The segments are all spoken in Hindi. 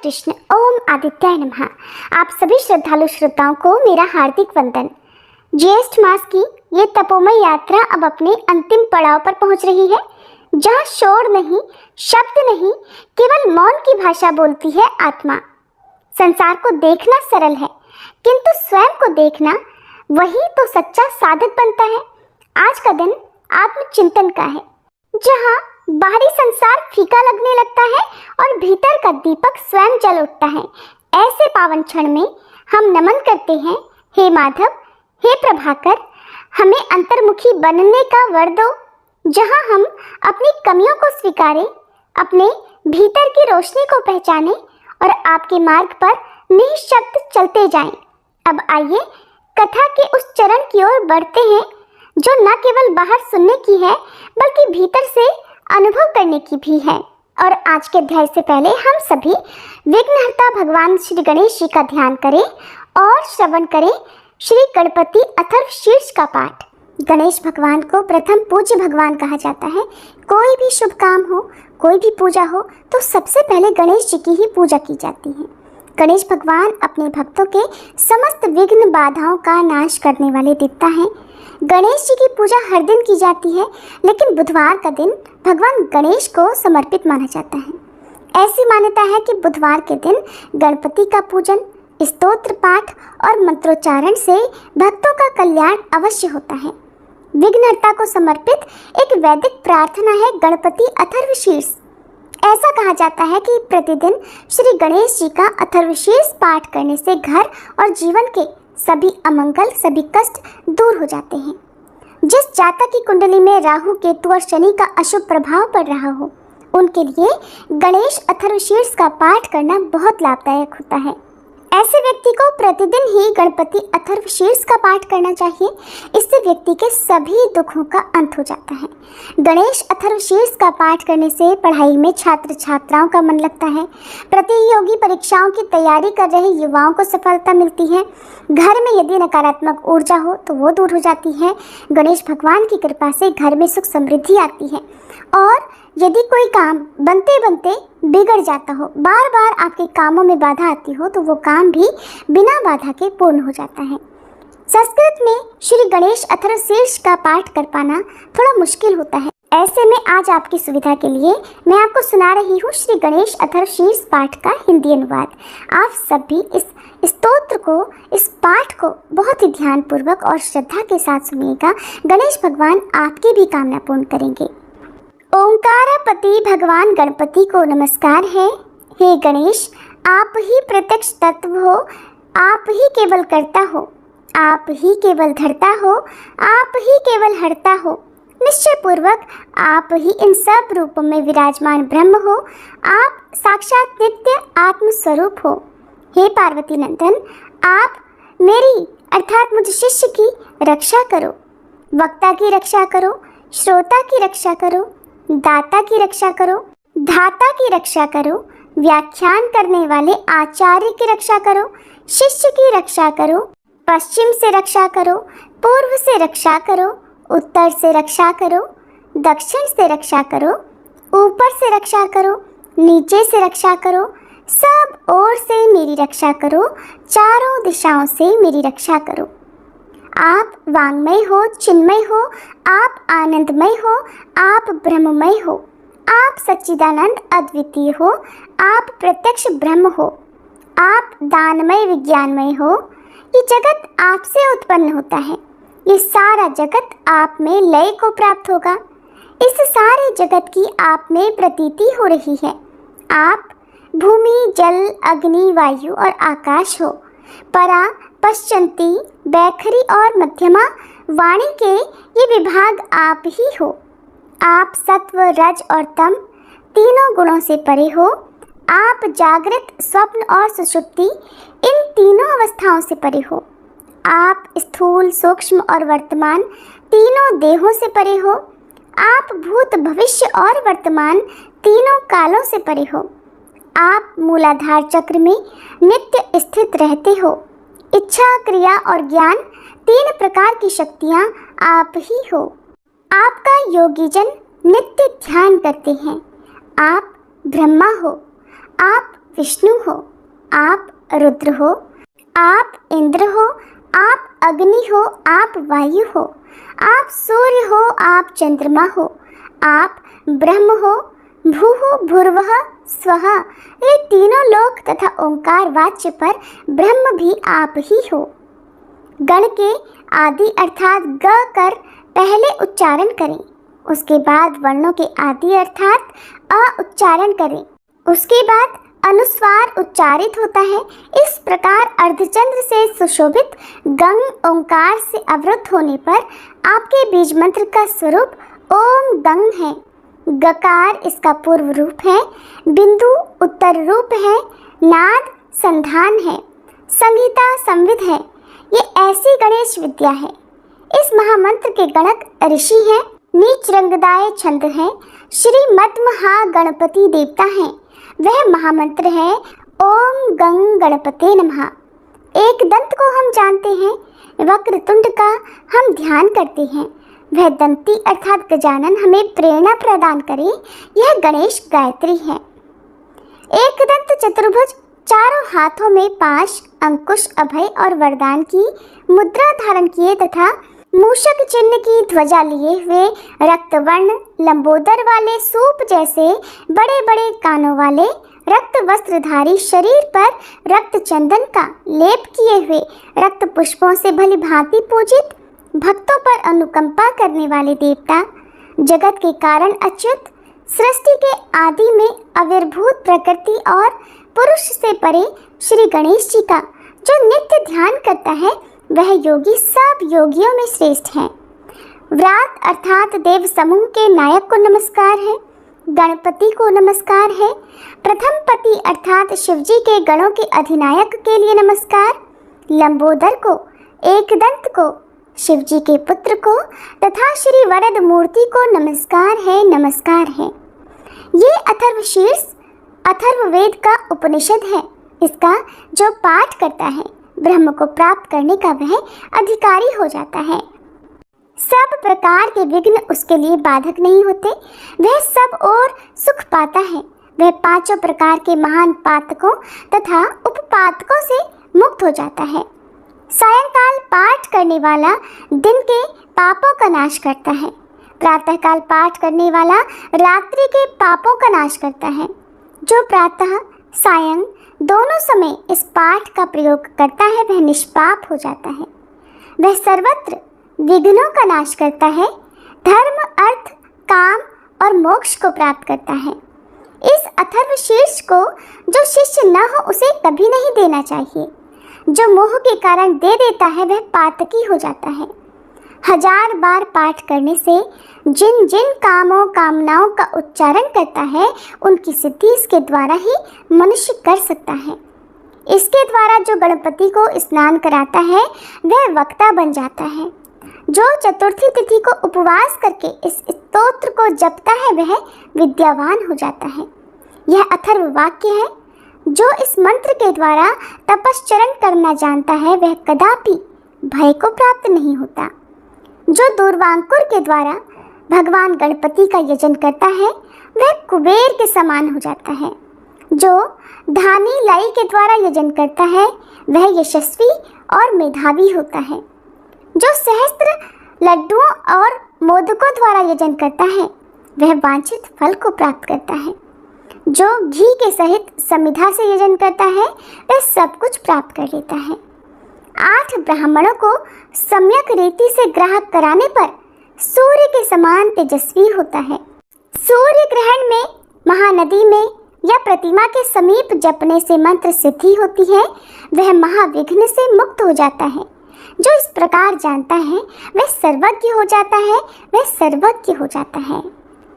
कृष्ण। ओम आदित्याय नमः। आप सभी श्रद्धालु श्रोताओं को मेरा हार्दिक वंदन। ज्येष्ठ मास की ये तपोमय यात्रा अब अपने अंतिम पड़ाव पर पहुंच रही है, जहां शोर नहीं, शब्द नहीं, केवल मौन की भाषा बोलती है आत्मा। संसार को देखना सरल है, किंतु स्वयं को देखना वही तो सच्चा साधक बनता है। आज का दिन आत्मचिंतन का है, जहां बाहरी संसार फीका लगने लगता है और भीतर का दीपक स्वयं जल उठता है। ऐसे पावन क्षण में हम नमन करते हैं, हे माधव, हे प्रभाकर, हमें अंतर्मुखी बनने का वर दो, जहां हम अपनी कमियों को स्वीकारें, अपने भीतर की रोशनी को पहचानें और आपके मार्ग पर निःशब्द चलते जाएं। अब आइए कथा के उस चरण की ओर बढ़ते हैं, जो न केवल बाहर सुनने की है, बल्कि भीतर से अनुभव करने की भी है। और आज के अध्याय से पहले हम सभी विघ्नहर्ता भगवान श्री गणेश जी का ध्यान करें और श्रवण करें श्री गणपति अथर्वशीर्ष का पाठ। गणेश भगवान को प्रथम पूज्य भगवान कहा जाता है। कोई भी शुभ काम हो, कोई भी पूजा हो, तो सबसे पहले गणेश जी की ही पूजा की जाती है। गणेश भगवान अपने भक्तों के समस्त विघ्न बाधाओं का नाश करने वाले देवता हैं। गणेश जी की पूजा हर दिन की जाती है, लेकिन बुधवार का दिन भगवान गणेश को समर्पित माना जाता है। ऐसी मान्यता है कि बुधवार के दिन गणपति का पूजन, स्तोत्र पाठ और मंत्रोच्चारण से भक्तों का कल्याण अवश्य होता है। विघ्नहर्ता को समर्पित एक वैदिक प्रार्थना है गणपति अथर्वशीर्ष। ऐसा कहा जाता है कि प्रतिदिन श्री गणेश जी का अथर्वशीर्ष पाठ करने से घर और जीवन के सभी अमंगल, सभी कष्ट दूर हो जाते हैं। जिस जातक की कुंडली में राहु, केतु और शनि का अशुभ प्रभाव पड़ रहा हो, उनके लिए गणेश अथर्वशीर्ष का पाठ करना बहुत लाभदायक होता है। ऐसे व्यक्ति को प्रतिदिन ही गणपति अथर्वशीर्ष का पाठ करना चाहिए। इससे व्यक्ति के सभी दुखों का अंत हो जाता है। गणेश अथर्वशीर्ष का पाठ करने से पढ़ाई में छात्र छात्राओं का मन लगता है। प्रतियोगी परीक्षाओं की तैयारी कर रहे युवाओं को सफलता मिलती है। घर में यदि नकारात्मक ऊर्जा हो तो वो दूर हो जाती है। गणेश भगवान की कृपा से घर में सुख समृद्धि आती है। और यदि कोई काम बनते बनते बिगड़ जाता हो, बार बार आपके कामों में बाधा आती हो, तो वो काम भी बिना बाधा के पूर्ण हो जाता है। संस्कृत में श्री गणेश अथर्वशीर्ष का पाठ कर पाना थोड़ा मुश्किल होता है। ऐसे में आज आपकी सुविधा के लिए मैं आपको सुना रही हूँ श्री गणेश अथर्वशीर्ष पाठ का हिंदी अनुवाद। आप सभी इस स्तोत्र को, इस पाठ को बहुत ही ध्यानपूर्वक और श्रद्धा के साथ सुनिएगा। गणेश भगवान आपकी भी कामना पूर्ण करेंगे। ओंकारापति भगवान गणपति को नमस्कार है। हे गणेश, आप ही प्रत्यक्ष तत्व हो, आप ही केवल करता हो, आप ही केवल धरता हो, आप ही केवल हरता हो। निश्चय पूर्वक आप ही इन सब रूपों में विराजमान ब्रह्म हो। आप साक्षात नित्य आत्म स्वरूप हो। हे पार्वती नंदन, आप मेरी अर्थात मुझ शिष्य की रक्षा करो। वक्ता की रक्षा करो, श्रोता की रक्षा करो, दाता की रक्षा करो, धाता की रक्षा करो, व्याख्यान करने वाले आचार्य की रक्षा करो, शिष्य की रक्षा करो, पश्चिम से रक्षा करो, पूर्व से रक्षा करो, उत्तर से रक्षा करो, दक्षिण से रक्षा करो, ऊपर से रक्षा करो, नीचे से रक्षा करो, सब ओर से मेरी रक्षा करो, चारों दिशाओं से मेरी रक्षा करो। आप वांगमय हो, चिन्मय हो, आप आनंदमय हो, आप ब्रह्ममय हो, आप सच्चिदानंद अद्वितीय हो, आप प्रत्यक्ष ब्रह्म हो, आप दानमय विज्ञानमय हो। ये जगत आपसे उत्पन्न होता है। ये सारा जगत आप में लय को प्राप्त होगा। इस सारे जगत की आप में प्रतीति हो रही है। आप भूमि, जल, अग्नि, वायु और आकाश हो। परा, पश्चंती, बैखरी और मध्यमा वाणी के ये विभाग आप ही हो। आप सत्व, रज और तम तीनों गुणों से परे हो। आप जागृत, स्वप्न और सुषुप्ति इन तीनों अवस्थाओं से परे हो। आप स्थूल, सूक्ष्म और वर्तमान तीनों देहों से परे हो। आप भूत, भविष्य और वर्तमान तीनों कालों से परे हो। आप मूलाधार चक्र में नित्य स्थित रहते हो। इच्छा, क्रिया और ज्ञान तीन प्रकार की शक्तियाँ आप ही हो। आपका योगीजन नित्य ध्यान करते हैं। आप ब्रह्मा हो। आप विष्णु हो, आप रुद्र हो, आप इंद्र हो, आप अग्नि हो, आप वायु हो, आप सूर्य हो, आप चंद्रमा हो, आप ब्रह्म हो, भूः भुर्वः स्वः, ये तीनों लोक तथा ओंकार वाच्य पर ब्रह्म भी आप ही हो। गण के आदि अर्थात ग कर पहले उच्चारण करें, उसके बाद वर्णों के आदि अर्थात अ उच्चारण करें, उसके बाद अनुस्वार उच्चारित होता है। इस प्रकार अर्धचंद्र से सुशोभित गंग ओंकार से आवृत होने पर आपके बीज मंत्र का स्वरूप ओम गंग है। गकार इसका पूर्व रूप है, बिंदु उत्तर रूप है, नाद संधान है, संहिता संविद है। ये ऐसी गणेश विद्या है। इस महामंत्र के गणक ऋषि हैं, नीच रंगदाय छंद है, श्री मद्महा गणपति देवता हैं। वह महामंत्र है ओम गंग गणपते नमः। एक दंत को हम जानते हैं, वक्रतुंड का हम ध्यान करते हैं। वह दंती अर्थात गजानन हमें प्रेरणा प्रदान करे, यह गणेश गायत्री है। एक दंत चतुर्भुज, चारों हाथों में पाश, अंकुश, अभय और वरदान की मुद्रा धारण किए तथा मूषक चिन्ह की ध्वजा लिए हुए, रक्तवर्ण लंबोदर वाले सूप जैसे बड़े बड़े कानों वाले, रक्त वस्त्रधारी, शरीर पर रक्त चंदन का लेप किए हुए, रक्त पुष्पों से भली भांति पूजित, भक्तों पर अनुकंपा करने वाले देवता, जगत के कारण अच्युत, सृष्टि के आदि में आविर्भूत प्रकृति और पुरुष से परे श्री गणेश जी का जो नित्य ध्यान करता है, वह योगी सब योगियों में श्रेष्ठ है। व्रात अर्थात देव समूह के नायक को नमस्कार है, गणपति को नमस्कार है। प्रथम पति अर्थात शिवजी के गणों के अधिनायक के लिए नमस्कार, लंबोदर को, एकदंत को, शिवजी के पुत्र को तथा श्री वरद मूर्ति को नमस्कार है, नमस्कार है। ये अथर्वशीर्ष अथर्ववेद का उपनिषद है। इसका जो पाठ करता है ब्रह्म को प्राप्त करने का वह अधिकारी हो जाता है। सब प्रकार के विघ्न उसके लिए बाधक नहीं होते, वह सब और सुख पाता है। वह पांचों प्रकार के महान पातकों तथा उपपातकों से मुक्त हो जाता है। सायंकाल पाठ करने वाला दिन के पापों का नाश करता है, प्रातःकाल पाठ करने वाला रात्रि के पापों का नाश करता है। जो प्रातः सायं दोनों समय इस पाठ का प्रयोग करता है वह निष्पाप हो जाता है। वह सर्वत्र विघ्नों का नाश करता है, धर्म, अर्थ, काम और मोक्ष को प्राप्त करता है। इस अथर्वशीर्ष को जो शिष्य न हो उसे कभी नहीं देना चाहिए। जो मोह के कारण दे देता है वह पातकी हो जाता है। 1000 बार पाठ करने से जिन जिन कामों कामनाओं का उच्चारण करता है उनकी सिद्धि इसके द्वारा ही मनुष्य कर सकता है। इसके द्वारा जो गणपति को स्नान कराता है वह वक्ता बन जाता है। जो चतुर्थी तिथि को उपवास करके इस स्तोत्र को जपता है वह विद्यावान हो जाता है। यह अथर्व वाक्य है। जो इस मंत्र के द्वारा तपश्चरण करना जानता है वह कदापि भय को प्राप्त नहीं होता। जो दूर्वांकुर के द्वारा भगवान गणपति का यजन करता है वह कुबेर के समान हो जाता है। जो धानी लाई के द्वारा यजन करता है वह यशस्वी और मेधावी होता है। जो सहस्त्र लड्डुओं और मोदकों द्वारा यजन करता है वह वांछित फल को प्राप्त करता है। जो घी के सहित समिधा से यजन करता है वह सब कुछ प्राप्त कर लेता है। 8 ब्राह्मणों को सम्यक रीति से ग्राहक कराने पर सूर्य के समान तेजस्वी होता है। सूर्य ग्रहण में, महानदी में या प्रतिमा के समीप जपने से मंत्र सिद्धि होती है, वह महाविघ्न से मुक्त हो जाता है। जो इस प्रकार जानता है वह सर्वज्ञ हो जाता है, वह सर्वज्ञ हो जाता है।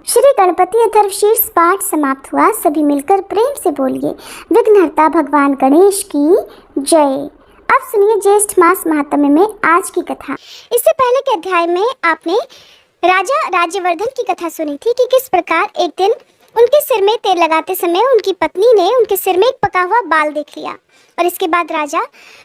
श्री गणपति अथर्वशीर्ष पाठ समाप्त हुआ। सभी मिलकर प्रेम से बोलिए विघ्नहर्ता भगवान गणेश की जय। अब सुनिए ज्येष्ठ मास महात्म्य में आज की कथा। इससे पहले के अध्याय में आपने राजा राज्यवर्धन की कथा सुनी थी कि किस प्रकार एक दिन उनके सिर में तेल लगाते समय उनकी पत्नी ने उनके सिर में एक पका हुआ बाल देख लिया और इसके बाद राजा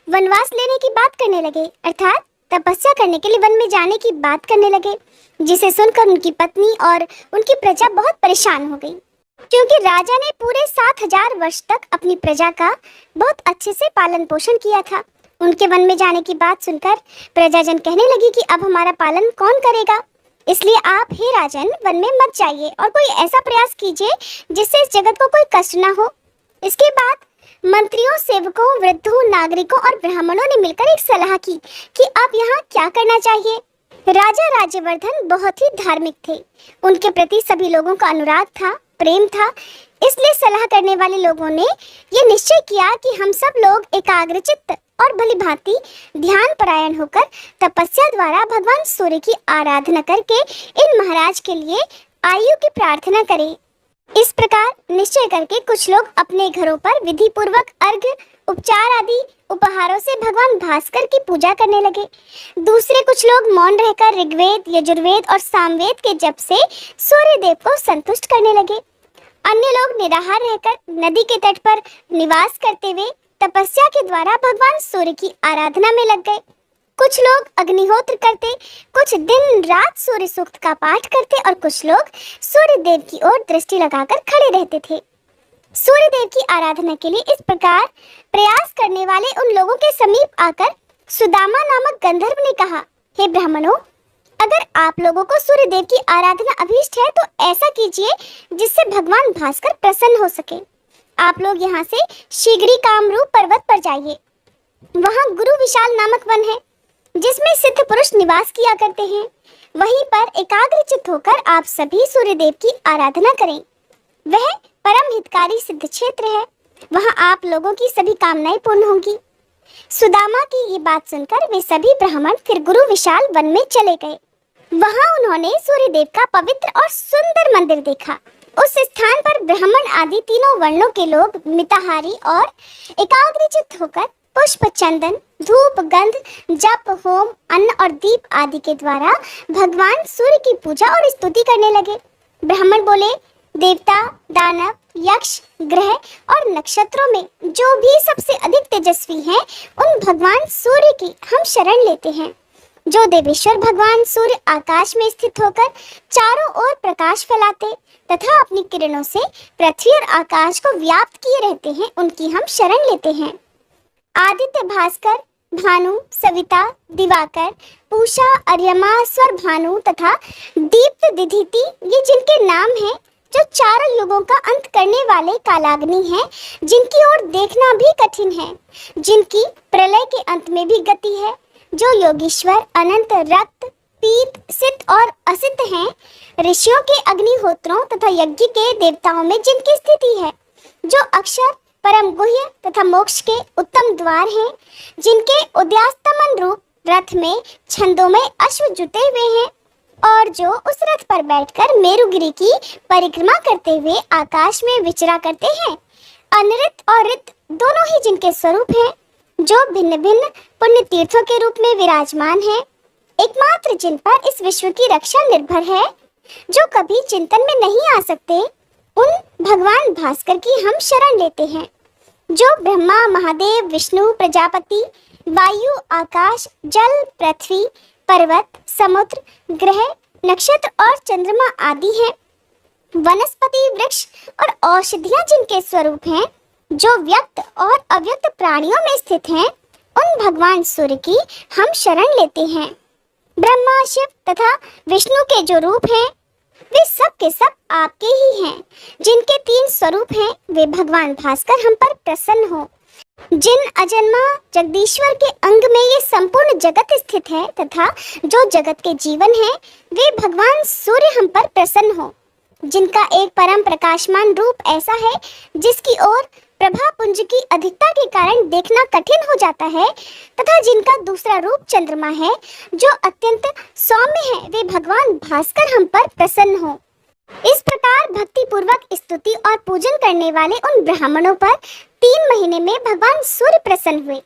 वनवास लेने की बात करने लगे, अर्थात तपस्या करने के लिए वन में जाने की बात करने लगे, जिसे सुनकर उनकी पत्नी और उनकी प्रजा बहुत परेशान हो गई। क्योंकि राजा ने पूरे 7,000 वर्ष तक अपनी प्रजा का बहुत अच्छे से पालन पोषण किया था। उनके वन में जाने की बात सुनकर प्रजाजन कहने लगी कि अब हमारा पालन कौन करेगा, इसलिए आप हे राजन वन में मत जाइए और कोई ऐसा प्रयास कीजिए जिससे इस जगत को कोई कष्ट ना हो। इसके बाद मंत्रियों, सेवकों, वृद्धों, नागरिकों और ब्राह्मणों ने मिलकर एक सलाह की कि अब यहाँ क्या करना चाहिए। राजा राज्यवर्धन बहुत ही धार्मिक थे। उनके प्रति सभी लोगों का अनुराग था, प्रेम था। इसलिए सलाह करने वाले लोगों ने ये निश्चय किया कि हम सब लोग एकाग्रचित्त और भली भांति ध्यान परायण होकर तपस्या द्वारा भगवान सूर्य की आराधना करके इन महाराज के लिए आयु की प्रार्थना करें। इस प्रकार निश्चय करके कुछ लोग अपने घरों पर विधि पूर्वक अर्घ्य, उपचार आदि उपहारों से भगवान भास्कर की पूजा करने लगे। दूसरे कुछ लोग मौन रहकर ऋग्वेद, यजुर्वेद और सामवेद के जप से सूर्य देव को संतुष्ट करने लगे। अन्य लोग निराहार रहकर नदी के तट पर निवास करते हुए तपस्या के द्वारा भगवान सूर्य की आराधना में लग गए। कुछ लोग अग्निहोत्र करते, कुछ दिन रात सूर्य सूक्त का पाठ करते और कुछ लोग सूर्य देव की ओर दृष्टि लगाकर खड़े रहते थे। सूर्य देव की आराधना के लिए इस प्रकार प्रयास करने वाले उन लोगों के समीप आकर सुदामा नामक गंधर्व ने कहा, हे ब्राह्मणों, अगर आप लोगों को सूर्य देव की आराधना अभीष्ट है तो ऐसा कीजिए जिससे भगवान भास्कर प्रसन्न हो सके। आप लोग यहाँ से शीघ्र ही कामरूप पर्वत पर जाइए। वहाँ गुरु विशाल नामक वन है जिसमें सिद्ध पुरुष निवास किया करते हैं। वहीं पर एकाग्रचित्त होकर आप सभी सूर्य देव की आराधना करें। वह परम हितकारी सिद्ध क्षेत्र है। वहाँ आप लोगों की सभी कामनाएं पूर्ण होंगी। सुदामा की ये बात सुनकर वे सभी ब्राह्मण फिर गुरु विशाल वन में चले गए। वहाँ उन्होंने सूर्य देव का पवित्र और सुंदर मंदिर देखा। उस स्थान पर ब्राह्मण आदि तीनों वर्णों के लोग मिताहारी और एकाग्रचित्त होकर पुष्प, चंदन, धूप, गंध, जप, होम, अन्न और दीप आदि के द्वारा भगवान सूर्य की पूजा और स्तुति करने लगे। ब्राह्मण बोले, देवता, दानव, यक्ष, ग्रह और नक्षत्रों में जो भी सबसे अधिक तेजस्वी हैं, उन भगवान सूर्य की हम शरण लेते हैं। जो देवेश्वर भगवान सूर्य आकाश में स्थित होकर चारों ओर प्रकाश फैलाते तथा अपनी किरणों से पृथ्वी और आकाश को व्याप्त किए रहते हैं, उनकी हम शरण लेते हैं। आदित्य, भास्कर, भानु, सविता, दिवाकर, पूषा, अर्यमा, स्वर भानु तथा दीप्त दिधिति, ये जिनके नाम हैं, जो चारों युगों का अंत करने वाले कालाग्नि हैं, जिनकी ओर देखना भी कठिन है, जिनकी प्रलय के अंत में भी गति है, जो योगीश्वर, अनंत, रक्त, पीत, सिद्ध और असिद्ध हैं, ऋषियों के अग्निहोत्रों तथा यज्ञ के देवताओं में जिनकी स्थिति है, जो अक्षर, परम गुह्य तथा मोक्ष के उत्तम द्वार हैं, जिनके उदयास्तमन रूप रथ में छंदोमय अश्व जुटे हुए हैं और जो उस रथ पर बैठकर मेरुगिरी की परिक्रमा करते हुए आकाश में विचरा करते हैं। अनृत और ऋत दोनों ही जिनके स्वरूप हैं, जो भिन्न भिन्न पुण्य तीर्थों के रूप में विराजमान हैं, एकमात्र जिन पर इस विश्व की रक्षा निर्भर है, जो कभी चिंतन में नहीं आ सकते, उन भगवान भास्कर की हम शरण लेते हैं। जो ब्रह्मा, महादेव, विष्णु, प्रजापति, वायु, आकाश, जल, पृथ्वी, पर्वत, समुद्र, ग्रह, नक्षत्र और चंद्रमा आदि हैं। वनस्पति, वृक्ष और औषधियां जिनके स्वरूप हैं, जो व्यक्त और अव्यक्त प्राणियों में स्थित हैं, उन भगवान सूर्य की हम शरण लेते हैं। ब्रह्मा, शिव तथा विष्णु के जो रूप हैं, वे सब के सब आपके ही हैं। जिनके 3 स्वरूप हैं, वे भगवान भास्कर हम पर प्रसन्न हो। जिन अजन्मा जगदीश्वर के अंग में ये संपूर्ण जगत स्थित है तथा जो जगत के जीवन है, वे भगवान सूर्य हम पर प्रसन्न हो। जिनका एक परम प्रकाशमान रूप ऐसा है जिसकी ओर प्रभा पुंज की अधिकता के कारण देखना कठिन हो जाता है, तथा जिनका दूसरा रूप चंद्रमा है जो अत्यंत सौम्य है, वे भगवान भास्कर हम पर प्रसन्न हो। इस प्रकार भक्ति पूर्वक स्तुति और पूजन करने वाले उन ब्राह्मणों पर 3 महीने में भगवान सूर्य प्रसन्न हुए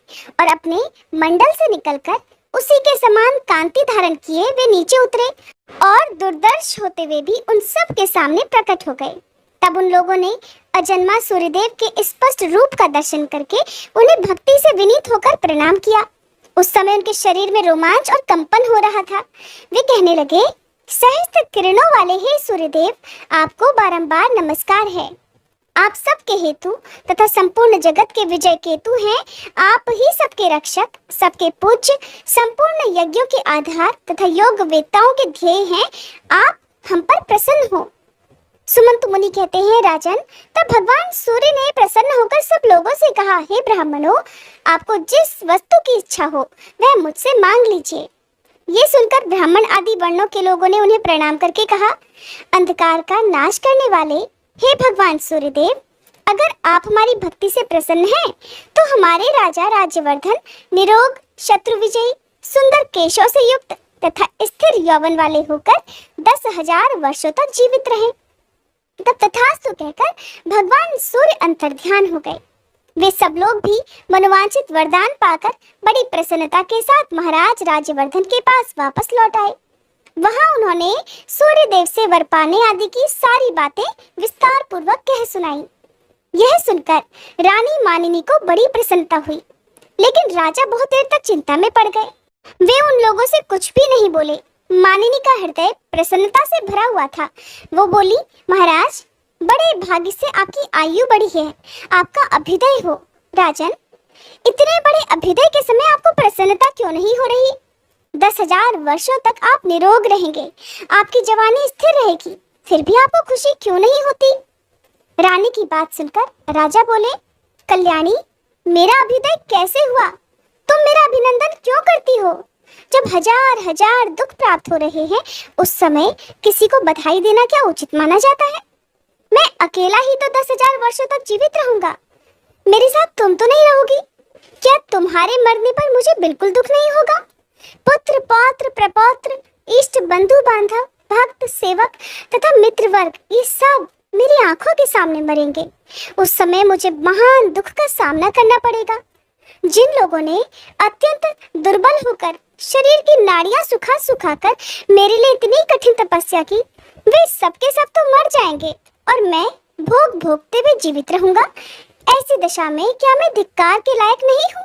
और अपने मंडल से निकलकर उसी के समान कांति धारण किए वे नीचे उतरे और दुर्दर्श होते हुए भी उन सब के सामने प्रकट हो गए। तब उन लोगों ने अजन्मा सूर्यदेव के स्पष्ट रूप का दर्शन करके उन्हें भक्ति से विनीत होकर प्रणाम किया। उस समय उनके शरीर में रोमांच और कंपन हो रहा था। वे कहने लगे, सहस्त्र किरणों वाले हे सूर्यदेव, आपको बारंबार नमस्कार है। आप सबके हेतु तथा संपूर्ण जगत के विजय केतु हैं। आप ही सबके रक्षक, सबके पूज्य, संपूर्ण यज्ञों के आधार तथा योग वेत्ताओं के ध्येय हैं। आप हम पर प्रसन्न हो। सुमंत मुनि कहते हैं, राजन, तब भगवान सूर्य ने प्रसन्न होकर सब लोगों से कहा, हे ब्राह्मणों, आपको जिस वस्तु की इच्छा हो वह मुझसे मांग लीजिए। ये सुनकर ब्राह्मण आदि वर्णों के लोगों ने उन्हें प्रणाम करके कहा, अंधकार का नाश करने वाले हे भगवान सूर्यदेव, अगर आप हमारी भक्ति से प्रसन्न हैं तो हमारे राजा राज्यवर्धन निरोग, शत्रु विजयी, सुंदर केशों से युक्त तथा स्थिर यौवन वाले होकर 10,000 वर्षों तक जीवित रहे। तब तथास्तु कहकर भगवान सूर्य अंतर्ध्यान हो गए। वे सब लोग भी मनोवांछित वरदान पाकर बड़ी प्रसन्नता के साथ महाराज राज्यवर्धन के पास वापस लौट आए। वहां उन्होंने सूर्य देव से वर पाने आदि की सारी बातें विस्तार पूर्वक कह सुनाई। यह सुनकर रानी मानिनी को बड़ी प्रसन्नता हुई, लेकिन राजा बहुत देर तक चिंता में पड़ गए। वे उन लोगों से कुछ भी नहीं बोले। मानिनी का हृदय प्रसन्नता से भरा हुआ था। वो बोली, महाराज, बड़े भाग्य से आपकी आयु बढ़ी है, आपका अभ्युदय हो। राजन, इतने बड़े अभ्युदय के समय आपको प्रसन्नता क्यों नहीं हो रही? 10,000 वर्षों तक आप निरोग रहेंगे, आपकी जवानी स्थिर रहेगी, फिर भी आपको खुशी क्यों नहीं होती? रानी की बात सुनकर राजा बोले, कल्याणी, मेरा अभ्युदय कैसे हुआ? तुम मेरा अभिनंदन क्यों करती हो? जब हजार हजार दुख प्राप्त हो रहे हैं, उस समय किसी को बधाई देना क्या उचित माना जाता है? मैं अकेला ही तो 10,000 वर्षों तक जीवित रहूंगा। मेरे साथ तुम तो नहीं रहोगी? क्या तुम्हारे मरने पर मुझे बिल्कुल दुख नहीं होगा? पुत्र, पौत्र, प्रपौत्र, इष्ट, बंधु बांधव, भक्त, सेवक तथा मित्र वर्ग, ये सब मेरी आंखों के सामने मरेंगे। उस समय मुझे महान दुख का सामना करना पड़ेगा। जिन लोगों ने अत्यंत दुर्बल होकर शरीर की नाड़ियां सुखा सुखाकर मेरे लिए इतनी कठिन तपस्या की, वे सबके सब तो मर जाएंगे और मैं भोग भोगते हुए जीवित रहूंगा। ऐसी दशा में क्या मैं धिक्कार के लायक नहीं हूँ?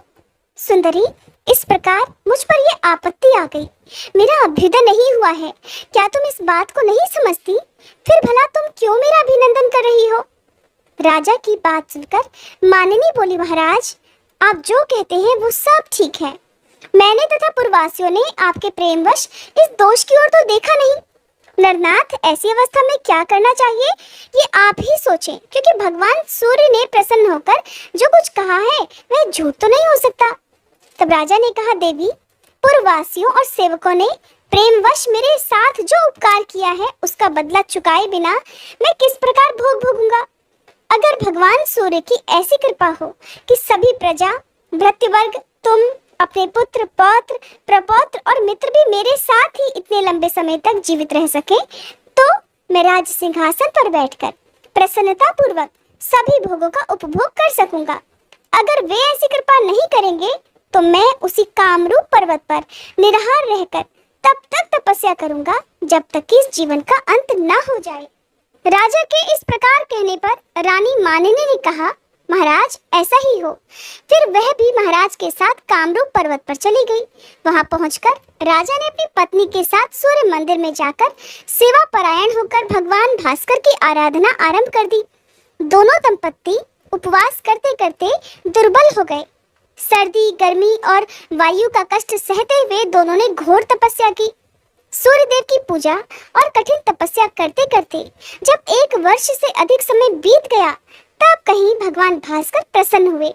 सुंदरी, इस प्रकार मुझ पर यह आपत्ति आ गई। मेरा अभ्युदय नहीं हुआ है। क्या तुम इस बात को नहीं समझती? फिर भला तुम क्यों मेरा अभिनंदन कर रही हो? राजा की बात सुनकर मानिनी बोली, महाराज, आप जो कहते हैं वो सब ठीक है। मैंने तथा पूर्ववासियों ने आपके प्रेमवश इस दोष की ओर तो देखा नहीं। नरनाथ, ऐसी अवस्था में क्या करना चाहिए ये आप ही सोचें, क्योंकि भगवान सूर्य ने प्रसन्न होकर जो कुछ कहा है वह झूठ तो नहीं हो सकता। तब राजा ने कहा, देवी, पूर्ववासियों और सेवकों ने प्रेमवश मेरे साथ जो उपकार किया है उसका बदला चुकाए बिना मैं किस प्रकार भोग भोगूंगा? अगर भगवान सूर्य की ऐसी कृपा हो कि सभी प्रजा, भृत्यवर्ग, तुम, अपने पुत्र, पौत्र, प्रपौत्र और मित्र भी मेरे साथ ही इतने लंबे समय तक जीवित रह सके, तो मैं राज सिंहासन पर बैठकर प्रसन्नता पूर्वक सभी भोगों का उपभोग कर सकूंगा। अगर वे ऐसी कृपा नहीं करेंगे तो मैं उसी कामरूप पर्वत पर निराहार रहकर तब तक तपस्या करूंगा जब तक कि इस जीवन का अंत न हो जाए। राजा के इस प्रकार कहने पर रानी मानिनी ने कहा, महाराज, ऐसा ही हो। फिर वह भी महाराज के साथ कामरूप पर्वत पर चली गई। वहां पहुंचकर राजा ने अपनी पत्नी के साथ सूर्य मंदिर में जाकर सेवा परायण होकर भगवान भास्कर की आराधना आरंभ कर दी। दोनों दंपत्ति उपवास करते करते दुर्बल हो गए। सर्दी, गर्मी और वायु का कष्ट सहते हुए दोनों ने घोर तपस्या की। सूर्य देव की पूजा और कठिन तपस्या करते करते जब 1 वर्ष से अधिक समय बीत गया, तब कहीं भगवान भास्कर प्रसन्न हुए।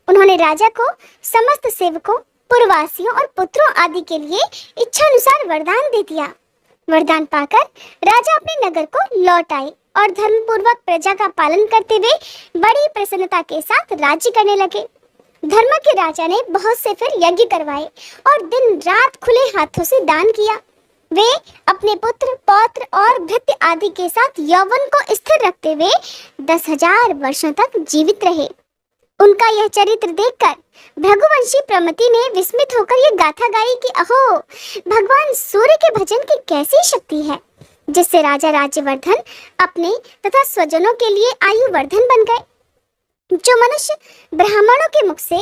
उन्होंने राजा को समस्त सेवकों, पूर्ववासियों और पुत्रों आदि के लिए इच्छानुसार वरदान दे दिया। वरदान पाकर राजा अपने नगर को लौट आए और धर्मपूर्वक प्रजा का पालन करते हुए बड़ी प्रसन्नता के साथ राज्य करने लगे। धर्म के राजा ने बहुत से फिर यज्ञ करवाए और दिन रात खुले हाथों से दान किया। वे अपने पुत्र, पौत्र और भृत्य आदि के साथ यौवन को स्थिर रखते हुए 10,000 वर्षों तक जीवित रहे। उनका यह चरित्र देखकर भृगुवंशी प्रमति ने विस्मित होकर यह गाथा गाई कि अहो, भगवान सूर्य के भजन की कैसी शक्ति है, जिससे राजा राज्यवर्धन अपने तथा स्वजनों के लिए आयुवर्धन बन गए। जो मनुष्य ब्राह्मणों के मुख से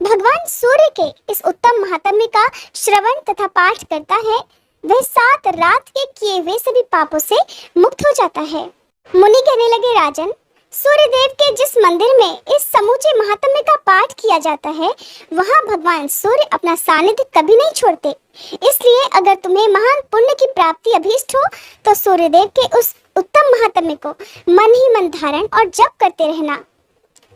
भगवान सूर्य के इस उत्तम महात्म्य का श्रवण तथा पाठ करता है, वह 7 रात के किए हुए सभी पापों से मुक्त हो जाता है। मुनि कहने लगे, राजन, सूर्यदेव के जिस मंदिर में इस समूचे महात्म्य का पाठ किया जाता है, वहाँ भगवान सूर्य अपना सानिध्य कभी नहीं छोड़ते। इसलिए अगर तुम्हें महान पुण्य की प्राप्ति अभीष्ट हो तो सूर्यदेव के उस उत्तम महात्म्य को मन ही मन धारण और जप करते रहना।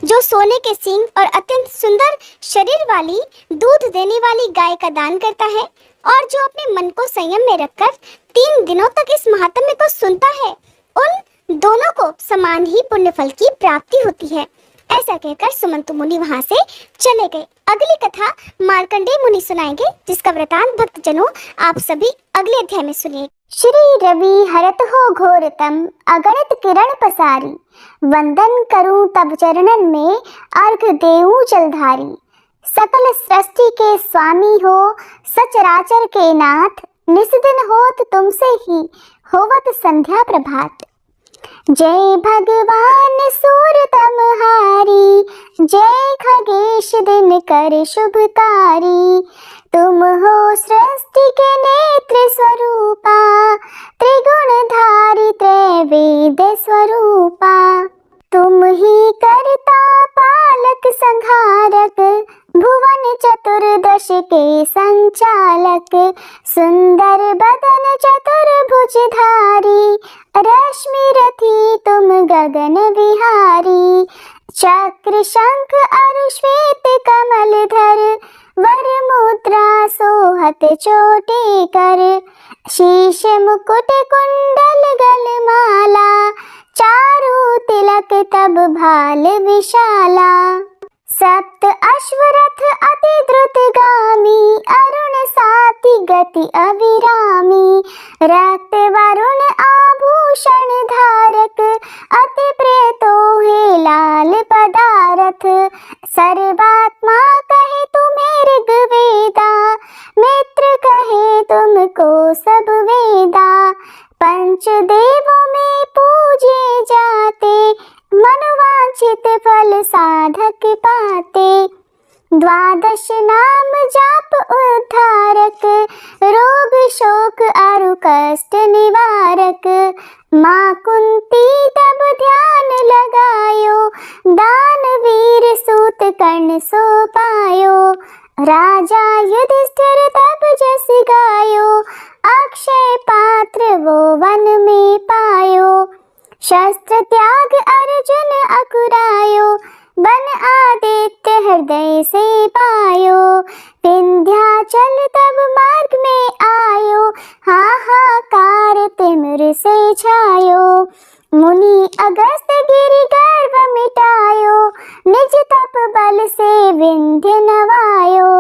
जो सोने के सींग और अत्यंत सुंदर शरीर वाली दूध देने वाली गाय का दान करता है और जो अपने मन को संयम में रखकर 3 दिनों तक इस महात्म्य को सुनता है, उन दोनों को समान ही पुण्य फल की प्राप्ति होती है। ऐसा कहकर सुमंतु मुनि वहां से चले गए। अगली कथा मार्कंडेय मुनि सुनाएंगे, जिसका वृतांत भक्तजनों आप सभी अगले अध्याय में सुनिए। श्री रवि हरत हो घोरतम अगणित किरण पसारी, वंदन करूं तब चरणन में अर्घ देऊं जलधारी। सकल सृष्टि के स्वामी हो सचराचर के नाथ, निस्दिन होत तुमसे ही होवत संध्या प्रभात। जय भगवान सूरतमहारी, जय खगेश दिन कर शुभकारी। तुम हो सृष्टि के नेत्र स्वरूपा, त्रिगुणधारी त्रैवेद स्वरूपा। तुम ही करता पालक संहारक, भुवन चतुर्दश के संचालक। सुंदर बदन चतुर्भुजधारी, रश्मि रथी तुम गगन विहारी। चक्र शंख अरु श्वेत कमल धर, वर मुद्रा सोहत चोटी कर। शीश मुकुट कुंडल गलमाला, चारु तिलक तब भाल विशाला। सप्त अश्वरथ अति द्रुतगामी, अरुण साति गति अविरामी। रक्त वरुण आभूषण धारक, अति प्रिय तोहे लाल पदारथ। सर्वात्मा कहे तुम्हें ऋग्वेदा, मित्र कहे तुमको सब वेदा। पंच देवों में पूजे जाते, मनोवांछित फल साधक पाते। द्वादश नाम जाप उद्धारक, रोग शोक अरु कष्ट निवारक। माँ कुंती तब ध्यान लगायो, दानवीर सूत कर्ण सो पायो। राजा युधिष्ठिर तब जस गायो, अक्षय पात्र वो वन में पायो। शस्त्र त्याग अर्जुन अकुरायो, बन आदित्य हृदय से पायो। विंध्याचल तब मार्ग में आयो, हाहाकार तिमिर से छायो। मुनि अगस्त गिरि गर्व मिटायो, निज तप बल से विंध्य नवायो।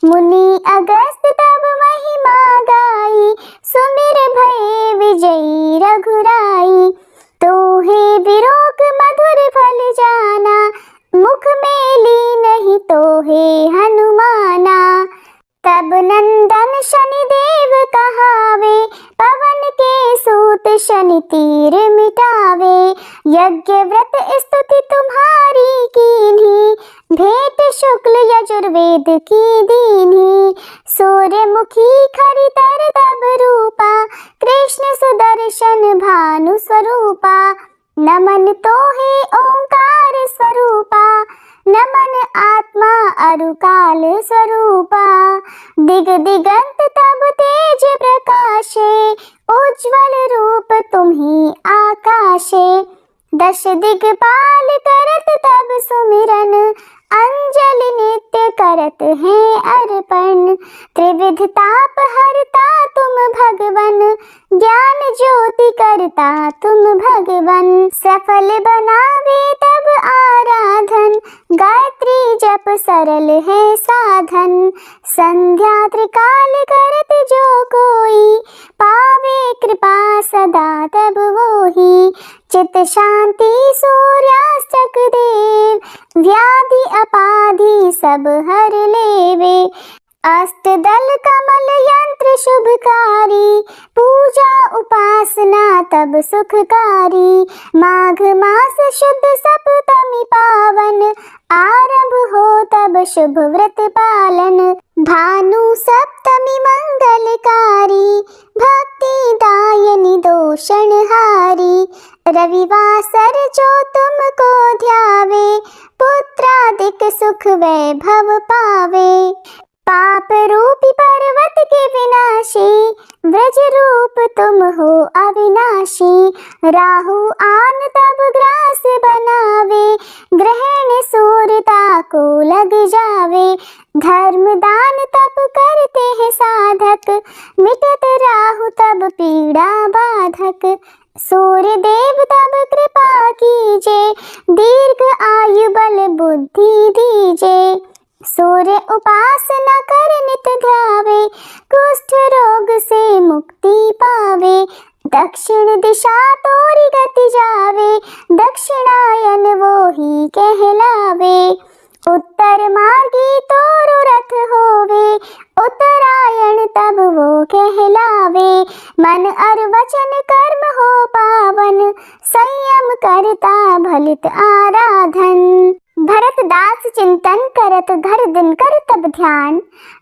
मुनि अगस्त तब महिमा गाई, सुमिर भये विजयी रघुराई। तो हे विरोग मधुर फल जाना, मुख में ली नहीं तो हे हनुमाना। तब नंदन शनि देव कहावे, पवन के सूत शनि तीर मिटावे। यज्ञ व्रत स्तुति तुम्हारी कीन्ही, भेंट शुक्ल यजुर्वेद की दीन्ही। सूर्यमुखी खरितर तब रूपा, कृष्ण सुदर्शन भानु स्वरूपा। नमन तो हे ओंकार स्वरूपा, नमन आत्मा अरु काल स्वरूपा। दिग दिगंत तब तेज प्रकाशे, उज्ज्वल रूप तुम्ही आकाशे। दश दिगपाल करत तब सुमिरन, अंजलि नित्य करत हैं अर्पण। त्रिविध ताप हरता तुम भगवन, ज्ञान ज्योति करता तुम भगवन। सफल बनावे तब आराधन, गायत्री जप सरल है साधन। संध्या त्रिकाल करत जो कोई, पावे कृपा सदा तब होही। चित शांति सूर्यास्तक देव, व्याधि अपाधि सब हर लेवे। अष्टदल कमल यंत्र शुभकारी, पूजा उपासना तब सुखकारी। माघ मास शुद्ध सप्तमी पावन, आरंभ हो तब शुभ व्रत पालन। भानु सप्तमी मंगलकारी, भक्ति दायनी दोषणहारी। रविवासर जो तुमको ध्यावे, पुत्रादिक सुख वैभव पावे। पाप रूपी पर्वत के विनाशी, ब्रज रूप तुम हो अविनाशी। राहु आन तब ग्रास बनावे, ग्रहण सूरता को लग जावे। धर्म दान तब करते हैं साधक, मिटत राहु तब पीड़ा बाधक। सूर्य देव तब कृपा कीजे, दीर्घ आयु बल बुद्धि दीजे। सूर्य उपासना कर नित ध्यावे, कुष्ठ रोग से मुक्ति पावे। दक्षिण दिशा तोरी गति जावे, दक्षिणायन वो ही कहलावे। उत्तर मार्गी तोरु रथ होवे, उत्तरायण तब वो कहलावे। मन और वचन कर्म हो पावन, संयम करता भलित आराधन। भरत दास चिंतन करत धर दिन कर तब ध्यान,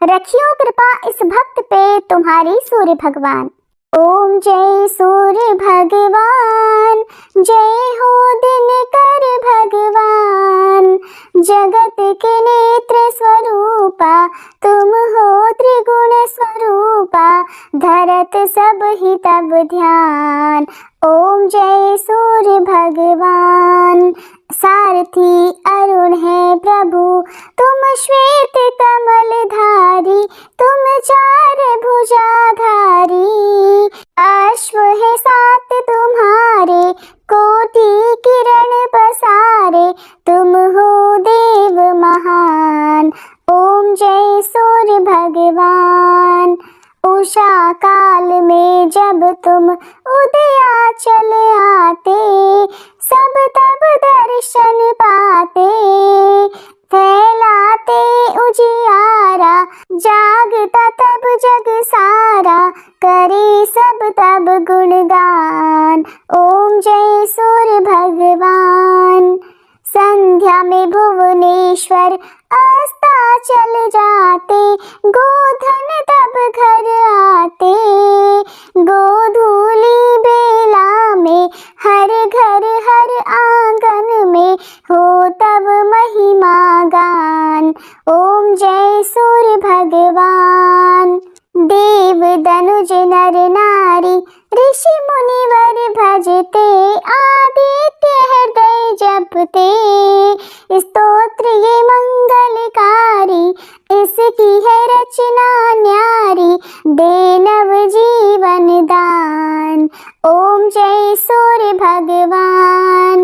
रखियो कृपा इस भक्त पे तुम्हारी सूर्य भगवान। ओम जय सूर्य भगवान, जय हो दिनकर भगवान। जगत के नेत्र स्वरूपा, तुम हो त्रिगुण स्वरूपा। धरत सब ही तब ध्यान, ओम जय सूर्य भगवान। सारथी अरुण है प्रभु, तुम श्वेत कमल धारी। तुम चार भुजाधारी, अश्व है सात तुम्हारे। कोटि किरण पसारे, तुम हो देव महान। ओम जय सूर्य भगवान। उषा काल में जब तुम उदयाचल आते, सब तब दर्शन पाते। फैलाते उजियारा, जागता तब जग सारा। करे सब तब गुणगान, ओम जय सूर्य भगवान। संध्या में भुवनेश्वर अस्ताचल जाते, गोधन तब घर आते। गोधूली बेला में हर घर हर आंगन में, हो तब महिमा गान। ओम जय सूर्य भगवान। देव दनुज नर नारी, ऋषि मुनिवर भजते। आदित्य हृदय जपते, स्तोत्र ये मंगलकारी। इसकी है रचना न्यारी, दे नव जीवन दान। ओम जय सूर्य भगवान।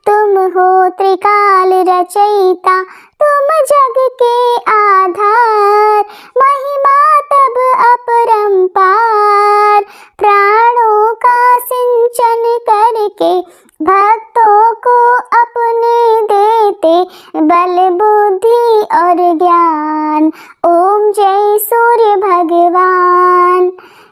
तुम हो त्रिकाल रचयिता, तुम जग के आधार। महिमा तब अपरंपार, प्राणों का सिंचन करके। भक्तों को अपने देते, बल बुद्धि और ज्ञान। ओम जय सूर्य भगवान।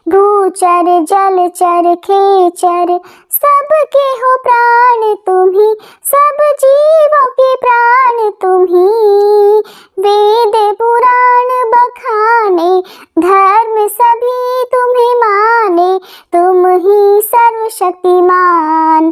भूचर जलचर खेचर, सबके हो प्राण तुम्ही। सब जीवों के प्राण तुम्ही। वेद पुराण बखाने, धर्म सभी तुम्हें माने। तुम ही सर्वशक्तिमान,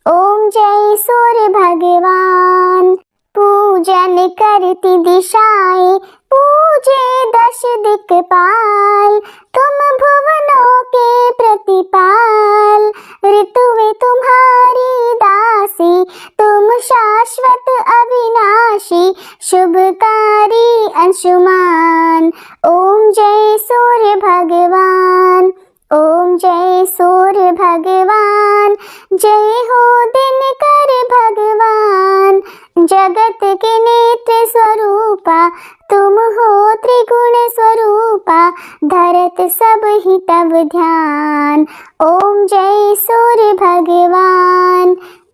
ओम जय सूर्य भगवान। पूजन करती दिशाएं, पूजे दश दिक्पाल। तुम भुवनों के प्रतिपाल, ऋतुएं तुम्हारी दासी। तुम शाश्वत अविनाशी, शुभकारी अंशुमान। ओम जय सूर्य भगवान, ओम जय सूर्य भगवान। जय हो दिनकर भगवान। जगत के नेत्र स्वरूपा, तुम हो त्रिगुण स्वरूपा। धरत सब ही तब ध्यान, ओम जय सूर्य भगवान।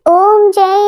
ओम जय